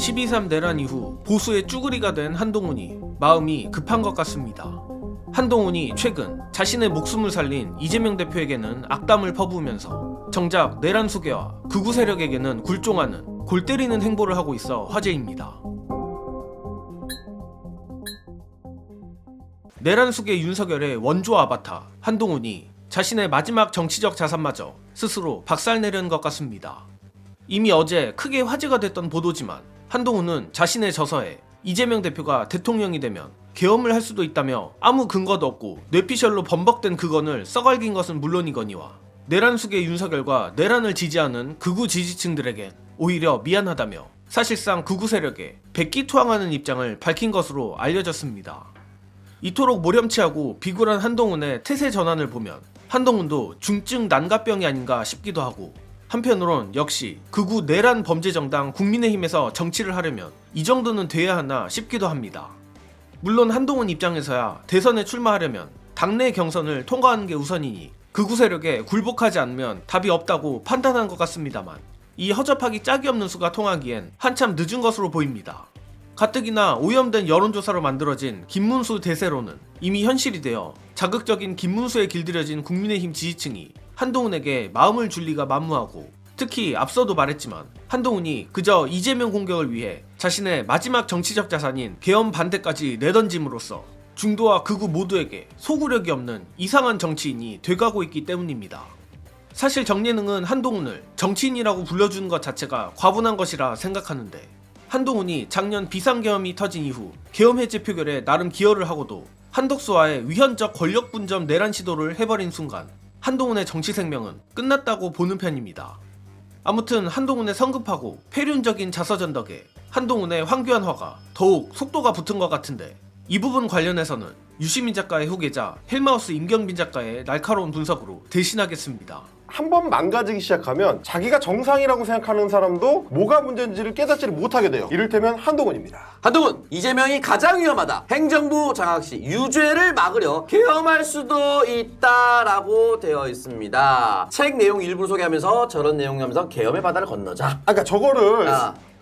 12.3 내란 이후 보수의 쭈그리가 된 한동훈이 마음이 급한 것 같습니다. 한동훈이 최근 자신의 목숨을 살린 이재명 대표에게는 악담을 퍼부으면서 정작 내란 수계와 극우 세력에게는 굴종하는 골 때리는 행보를 하고 있어 화제입니다. 내란 수계 윤석열의 원조 아바타 한동훈이 자신의 마지막 정치적 자산마저 스스로 박살내려는 것 같습니다. 이미 어제 크게 화제가 됐던 보도지만 한동훈은 자신의 저서에 이재명 대표가 대통령이 되면 계엄을 할 수도 있다며 아무 근거도 없고 뇌피셜로 범벅된 그건을 써갈긴 것은 물론이거니와 내란 수계 윤석열과 내란을 지지하는 극우 지지층들에겐 오히려 미안하다며 사실상 극우 세력에 백기투항하는 입장을 밝힌 것으로 알려졌습니다. 이토록 모렴치하고 비굴한 한동훈의 태세 전환을 보면 한동훈도 중증 난가병이 아닌가 싶기도 하고 한편으론 역시 극우 내란 범죄정당 국민의힘에서 정치를 하려면 이 정도는 돼야 하나 싶기도 합니다. 물론 한동훈 입장에서야 대선에 출마하려면 당내 경선을 통과하는 게 우선이니 극우 세력에 굴복하지 않으면 답이 없다고 판단한 것 같습니다만 이 허접하기 짝이 없는 수가 통하기엔 한참 늦은 것으로 보입니다. 가뜩이나 오염된 여론조사로 만들어진 김문수 대세론은 이미 현실이 되어 자극적인 김문수에 길들여진 국민의힘 지지층이 한동훈에게 마음을 줄 리가 만무하고 특히 앞서도 말했지만 한동훈이 그저 이재명 공격을 위해 자신의 마지막 정치적 자산인 계엄 반대까지 내던짐으로써 중도와 극우 모두에게 소구력이 없는 이상한 정치인이 돼가고 있기 때문입니다. 사실 정예능은 한동훈을 정치인이라고 불러주는 것 자체가 과분한 것이라 생각하는데 한동훈이 작년 비상계엄이 터진 이후 계엄 해제 표결에 나름 기여를 하고도 한덕수와의 위헌적 권력 분점 내란 시도를 해버린 순간 한동훈의 정치 생명은 끝났다고 보는 편입니다. 아무튼 한동훈의 성급하고 폐륜적인 자서전 덕에 한동훈의 황교안화가 더욱 속도가 붙은 것 같은데 이 부분 관련해서는 유시민 작가의 후계자 헬마우스 임경빈 작가의 날카로운 분석으로 대신하겠습니다. 한번 망가지기 시작하면 자기가 정상이라고 생각하는 사람도 뭐가 문제인지를 깨닫지를 못하게 돼요. 이를테면 한동훈입니다. 한동훈, 이재명이 가장 위험하다. 행정부 장악시 유죄를 막으려 계엄할 수도 있다라고 되어 있습니다. 책 내용 일부를 소개하면서 저런 내용하면서 계엄의 바다를 건너자. 그러니까 저거를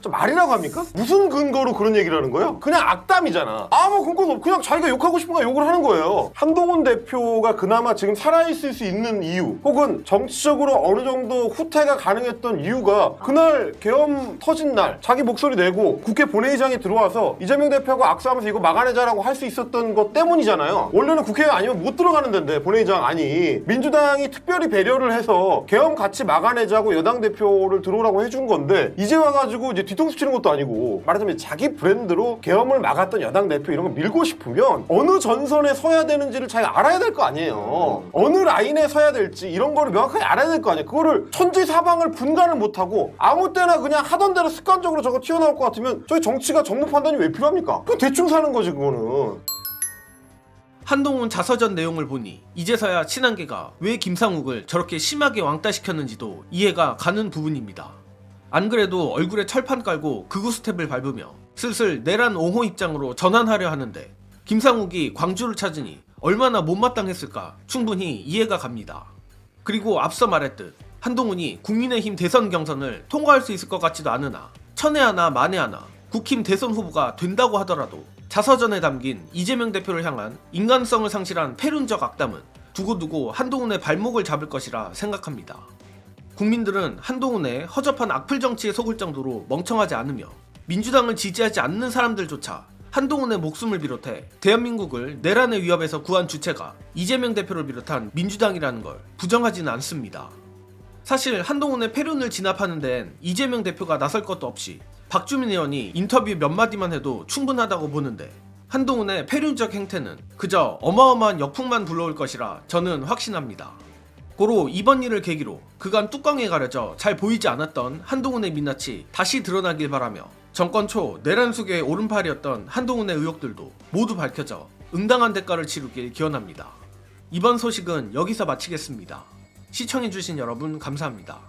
좀 말이라고 합니까? 무슨 근거로 그런 얘기를 하는 거예요? 그냥 악담이잖아. 아무 근거도 없고 그냥 자기가 욕하고 싶은 거 욕을 하는 거예요. 한동훈 대표가 그나마 지금 살아있을 수 있는 이유 혹은 정치적으로 어느 정도 후퇴가 가능했던 이유가 그날 계엄 터진 날 자기 목소리 내고 국회 본회의장에 들어와서 이재명 대표하고 악수하면서 이거 막아내자라고 할 수 있었던 것 때문이잖아요. 원래는 국회에 아니면 못 들어가는 데인데 본회의장 아니 민주당이 특별히 배려를 해서 계엄 같이 막아내자고 여당 대표를 들어오라고 해준 건데 이제 와가지고 이제 뒤통수 치는 것도 아니고 말하자면 자기 브랜드로 계엄을 막았던 여당 대표 이런 거 밀고 싶으면 어느 전선에 서야 되는지를 잘 알아야 될 거 아니에요. 어느 라인에 서야 될지 이런 거를 명확하게 알아야 될 거 아니에요. 그거를 천지사방을 분간을 못하고 아무 때나 그냥 하던 대로 습관적으로 저거 튀어나올 것 같으면 저희 정치가 정무 판단이 왜 필요합니까? 그거 대충 사는 거지 그거는. 한동훈 자서전 내용을 보니 이제서야 친한계가 왜 김상욱을 저렇게 심하게 왕따시켰는지도 이해가 가는 부분입니다. 안 그래도 얼굴에 철판 깔고 극우 스텝을 밟으며 슬슬 내란 옹호 입장으로 전환하려 하는데 김상욱이 광주를 찾으니 얼마나 못마땅했을까 충분히 이해가 갑니다. 그리고 앞서 말했듯 한동훈이 국민의힘 대선 경선을 통과할 수 있을 것 같지도 않으나 천에 하나 만에 하나 국힘 대선 후보가 된다고 하더라도 자서전에 담긴 이재명 대표를 향한 인간성을 상실한 폐륜적 악담은 두고두고 한동훈의 발목을 잡을 것이라 생각합니다. 국민들은 한동훈의 허접한 악플 정치에 속을 정도로 멍청하지 않으며 민주당을 지지하지 않는 사람들조차 한동훈의 목숨을 비롯해 대한민국을 내란의 위협에서 구한 주체가 이재명 대표를 비롯한 민주당이라는 걸 부정하지는 않습니다. 사실 한동훈의 폐륜을 진압하는 데엔 이재명 대표가 나설 것도 없이 박주민 의원이 인터뷰 몇 마디만 해도 충분하다고 보는데 한동훈의 폐륜적 행태는 그저 어마어마한 역풍만 불러올 것이라 저는 확신합니다. 고로 이번 일을 계기로 그간 뚜껑에 가려져 잘 보이지 않았던 한동훈의 민낯이 다시 드러나길 바라며 정권 초 내란 수계의 오른팔이었던 한동훈의 의혹들도 모두 밝혀져 응당한 대가를 치르길 기원합니다. 이번 소식은 여기서 마치겠습니다. 시청해주신 여러분 감사합니다.